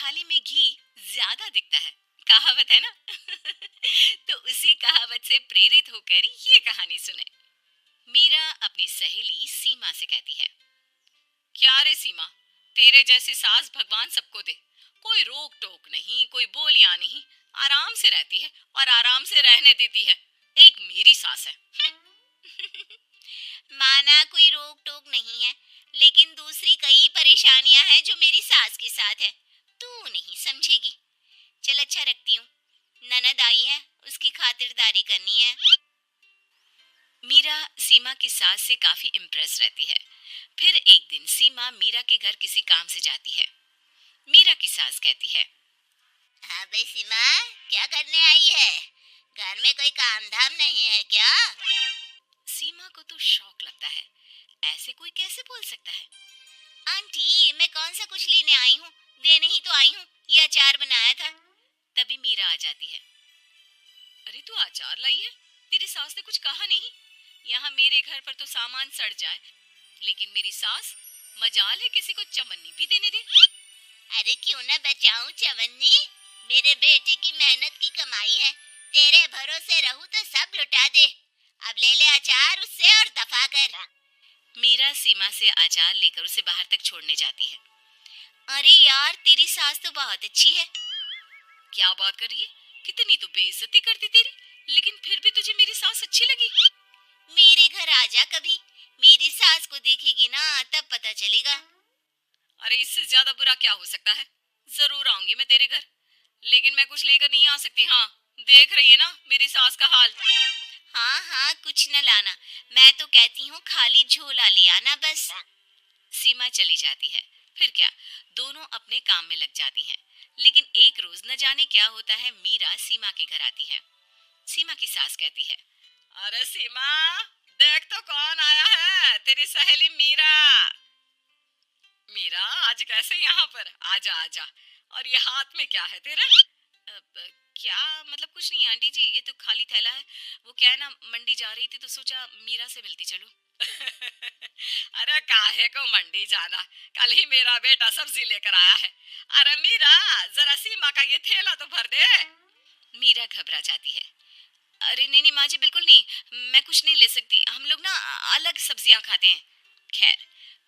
थाली में घी ज्यादा दिखता है, कहावत है ना। तो उसी कहावत से प्रेरित होकर ये कहानी सुने। मीरा अपनी सहेली सीमा से कहती है, क्या रे सीमा, तेरे जैसी सास भगवान सबको दे। कोई रोक टोक नहीं, कोई बोलियां नहीं, आराम से रहती है और आराम से रहने देती है। एक मेरी सास है। माना कोई रोक टोक नहीं है, लेकिन दूसरी कई परेशानियां हैं जो मेरी सास के साथ है। तू नहीं समझेगी। चल अच्छा रखती हूँ, ननद आई है, उसकी खातिरदारी करनी है। मीरा सीमा की सास से काफी इम्प्रेस रहती है। फिर एक दिन सीमा मीरा के घर किसी काम से जाती है। मीरा की सास कहती है, हाँ भाई सीमा, क्या करने आई है? घर में कोई काम धाम नहीं है क्या? सीमा को तो शौक लगता है, ऐसे कोई कैसे बोल सकता है। आंटी, मैं कौन सा कुछ लेने आई हूँ, देने ही तो आई हूँ। ये अचार बनाया था। तभी मीरा आ जाती है। अरे तू अचार लाई है? तेरी सास ने कुछ कहा नहीं? यहाँ मेरे घर पर तो सामान सड़ जाए, लेकिन मेरी सास मजाल है किसी को चवन्नी भी देने दे। अरे क्यों ना बचाऊं चवन्नी, मेरे बेटे की मेहनत की कमाई है। तेरे भरोसे रहूं तो सब लुटा दे। अब ले ले अचार उससे और दफा कर। मीरा सीमा से अचार लेकर उसे बाहर तक छोड़ने जाती है। अरे यार, तेरी सास तो बहुत अच्छी है। क्या बात कर रही है? कितनी तो बेइज्जती करती तेरी, लेकिन फिर भी तुझे मेरी सास अच्छी लगी। मेरे घर आ जा कभी, मेरी सास को देखेगी ना तब पता चलेगा। अरे इससे ज्यादा बुरा क्या हो सकता है। जरूर आऊंगी मैं तेरे घर, लेकिन मैं कुछ लेकर नहीं आ सकती। हाँ, देख रही है ना मेरी सास का हाल। हाँ हाँ, कुछ न लाना, मैं तो कहती हूँ खाली झोला ले आना बस। सीमा चली जाती है। फिर क्या, दोनों अपने काम में लग जाती हैं। लेकिन एक रोज न जाने क्या होता है, मीरा सीमा के घर आती है। सीमा की सास कहती है, अरे सीमा, देख तो कौन आया है, तेरी सहेली मीरा। मीरा, आज कैसे यहाँ पर? आजा आजा। और ये हाथ में क्या है तेरे? क्या मतलब? कुछ नहीं आंटी जी, ये तो खाली थैला है। वो क्या है ना, मंडी जा रही थी तो सोचा मीरा से मिलती चलूं। अरे काहे को मंडी जाना, कल ही मेरा बेटा सब्जी लेकर आया है। अरे मीरा, जरा सीमा का ये थैला तो भर दे। मीरा घबरा जाती है। अरे नहीं नहीं माँ जी, बिल्कुल नहीं, मैं कुछ नहीं ले सकती। हम लोग ना अलग सब्जियां खाते हैं। खैर,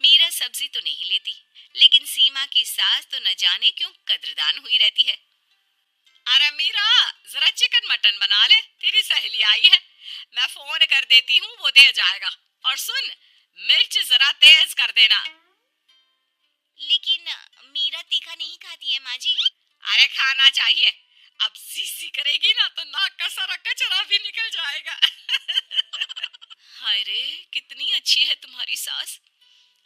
मीरा सब्जी तो नहीं लेती, लेकिन सीमा की सास तो न जाने क्यों कद्रदान हुई रहती है। अरे मीरा, जरा चिकन मटन बना ले, तेरी सहेली आई है। मैं फोन कर देती हूँ, वो दे जाएगा। और सुन, मिर्च जरा तेज कर देना। लेकिन मीरा तीखा नहीं खाती है माँ जी। अरे खाना चाहिए। अब सीसी करेगी ना तो नाक का सारा कचरा भी निकल जाएगा। हाय रे, कितनी अच्छी है तुम्हारी सास।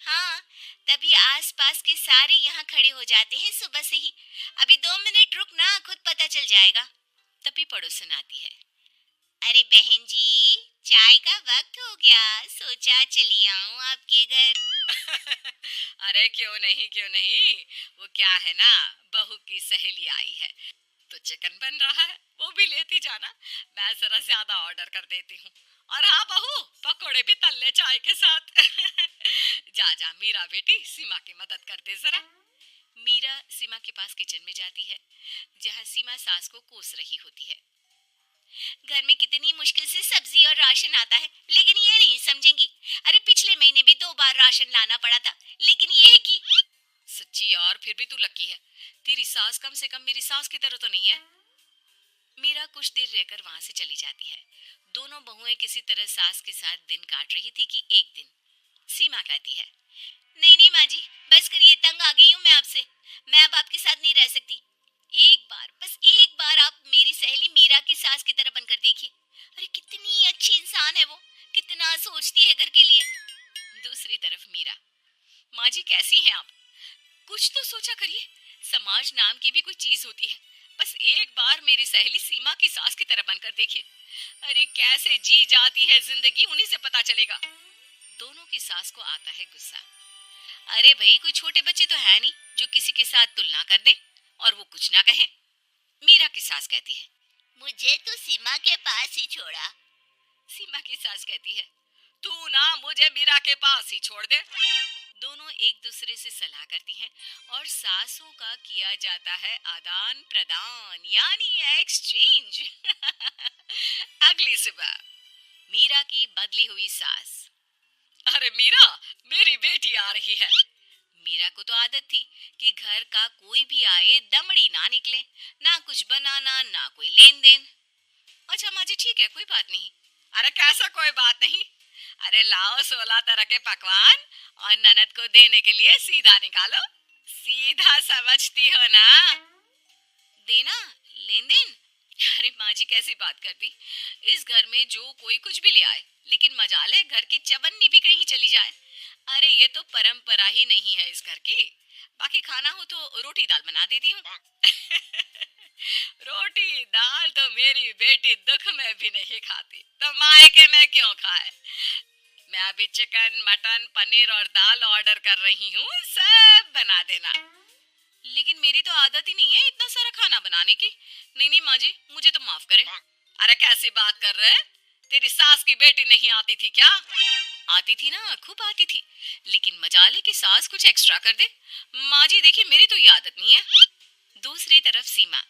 हाँ, तभी आसपास के सारे यहाँ खड़े हो जाते हैं सुबह से ही। अभी 2 मिनट रुक ना, खुद पता चल जाएगा। तभी पड़ोसन आती है। अरे बहन जी, चाय का वक्त हो गया, सोचा चली आऊं आपके घर। अरे क्यों नहीं क्यों नहीं, वो क्या है ना, बहू की सहेली आई है तो चिकन बन रहा है, वो भी लेती जाना। मैं जरा ज्यादा ऑर्डर कर देती हूँ। और हाँ बहू, पकोड़े भी तल ले चाय के साथ। जा जा मीरा बेटी, सीमा की मदद कर दे जरा। मीरा सीमा के पास किचन में जाती है, जहाँ सीमा सास को कोस रही होती है। घर में कितनी मुश्किल से सब्जी और राशन आता है, लेकिन ये नहीं समझेंगी। अरे पिछले महीने भी 2 बार राशन लाना पड़ा था, लेकिन ये है कि सच्ची यार, फिर भी तू लकी है। तेरी सास कम से कम मेरी सास की तरह तो नहीं है। मीरा कुछ देर रहकर वहां से चली जाती है। दोनों बहुएं किसी तरह सास के साथ दिन काट रही थी कि एक दिन सीमा कहती है, नहीं नहीं माँ जी, बस करिए, तंग आ गई हूँ मैं आपसे। मैं अब आपके साथ नहीं रह सकती। एक बार, बस एक बार आप मेरी सहेली मीरा की सास की तरह बनकर देखिए। अरे कितनी अच्छी इंसान है वो, कितना सोचती है घर के लिए। दूसरी तरफ मीरा, माँ जी कैसी हैं आप? कुछ तो सोचा करिए, समाज नाम की भी कोई चीज होती है। बस एक बार मेरी सहेली सीमा की सास की तरह बनकर देखिए। अरे कैसे जी जाती है जिंदगी, उन्हीं से पता चलेगा। दोनों की सास को आता है गुस्सा। अरे भाई, कोई छोटे बच्चे तो है नहीं जो किसी के साथ तुलना कर दे और वो कुछ ना कहे। मीरा की सास कहती है, मुझे तो सीमा के पास ही छोड़ा। सीमा की सास कहती है, तू ना मुझे मीरा के पास ही छोड़ दे। दोनों एक दूसरे से सलाह करती हैं और सासों का किया जाता है आदान प्रदान यानी एक्सचेंज। अगली सुबह मीरा की बदली हुई सास। अरे मीरा, मेरी बेटी आ रही है। मीरा को तो आदत थी कि घर का कोई भी आए दमड़ी ना निकले, ना कुछ बनाना ना कोई लेन देन। अच्छा माँ जी ठीक है, कोई बात नहीं। अरे कैसा कोई बात नहीं? अरे लाओ 16 तरह के पकवान और ननद को देने के लिए सीधा निकालो। सीधा समझती हो ना? देना, लेन देन। अरे माँ जी कैसी बात कर दी। इस घर में जो कोई कुछ भी ले आए, लेकिन मजाल है घर की चवन्नी भी कहीं चली जाए। अरे ये तो परंपरा ही नहीं है इस घर की। बाकी खाना हो तो रोटी दाल बना देती हूँ। रोटी दाल तो मेरी बेटी दुख में भी नहीं खाती, तो मायके में क्यों खाए। मैं अभी चिकन मटन पनीर और दाल ऑर्डर कर रही हूँ, सब बना देना। लेकिन मेरी तो आदत ही नहीं है इतना सारा खाना बनाने की। नहीं नहीं माँ जी, मुझे तो माफ करें। अरे कैसी बात कर रहे हैं? तेरी सास की बेटी नहीं आती थी क्या? आती थी ना, खूब आती थी। लेकिन मजाले की सास कुछ एक्स्ट्रा कर दे। माँ जी देखिए, मेरी तो ये आदत नहीं है। दूसरी तरफ सीमा।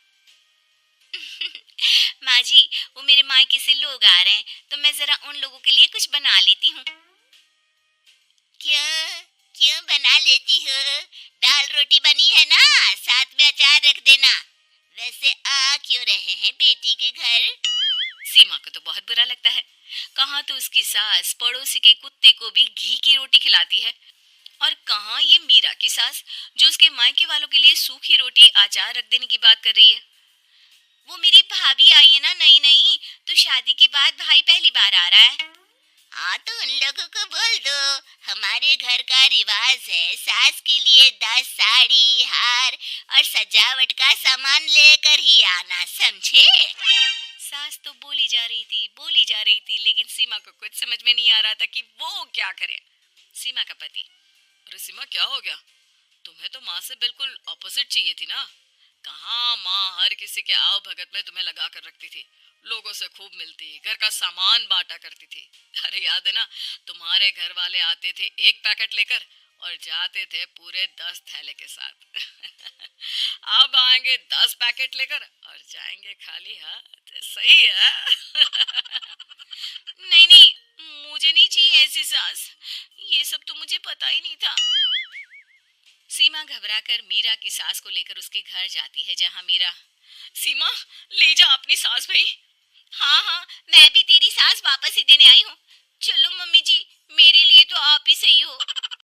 माँ जी, वो मेरे मायके से लोग आ रहे हैं, तो मैं जरा उन लोगों के लिए कुछ बना लेती हूँ। क्यों? क्यों बना लेती हो? दाल रोटी बनी है ना, साथ में अचार रख देना। वैसे आ क्यों रहे हैं बेटी के घर? सीमा को तो बहुत बुरा लगता है। कहाँ तो उसकी सास पड़ोसी के कुत्ते को भी घी की रोटी खिलाती है, और कहाँ ये मीरा की सास जो उसके मायके वालों के लिए सूखी रोटी अचार रख देने की बात कर रही है। वो मेरी भाभी आई है ना, नई नई, तो शादी के बाद भाई पहली बार आ रहा है। हाँ तो उन लोगों को बोल दो, हमारे घर का रिवाज है सास के लिए 10 साड़ी हार और सजावट का सामान लेकर ही आना, समझे? सास तो बोली जा रही थी, लेकिन सीमा को कुछ समझ में नहीं आ रहा था कि वो क्या करे। सीमा का पति। अरे सीमा क्या हो गया? तुम्हें तो माँ से बिल्कुल ऑपोजिट चाहिए थी ना। कहाँ माँ हर किसी के आव भगत में तुम्हें लगा कर रखती थी, लोगों से खूब मिलती, घर का सामान बांटा करती थी। अरे याद है ना, तुम्हारे घर वाले आते थे एक पैकेट लेकर और जाते थे पूरे 10 थैले के साथ। अब आएंगे 10 पैकेट लेकर और जाएंगे खाली हाथ, सही है? नहीं नहीं, मुझे नहीं चाहिए ऐसी सास। ये सब तो मुझे पता ही नहीं था। सीमा घबराकर मीरा की सास को लेकर उसके घर जाती है, जहाँ मीरा। सीमा, ले जा अपनी सास भाई। हाँ हाँ, मैं भी तेरी सास वापस ही देने आई हूँ। चलो मम्मी जी, मेरे लिए तो आप ही सही हो।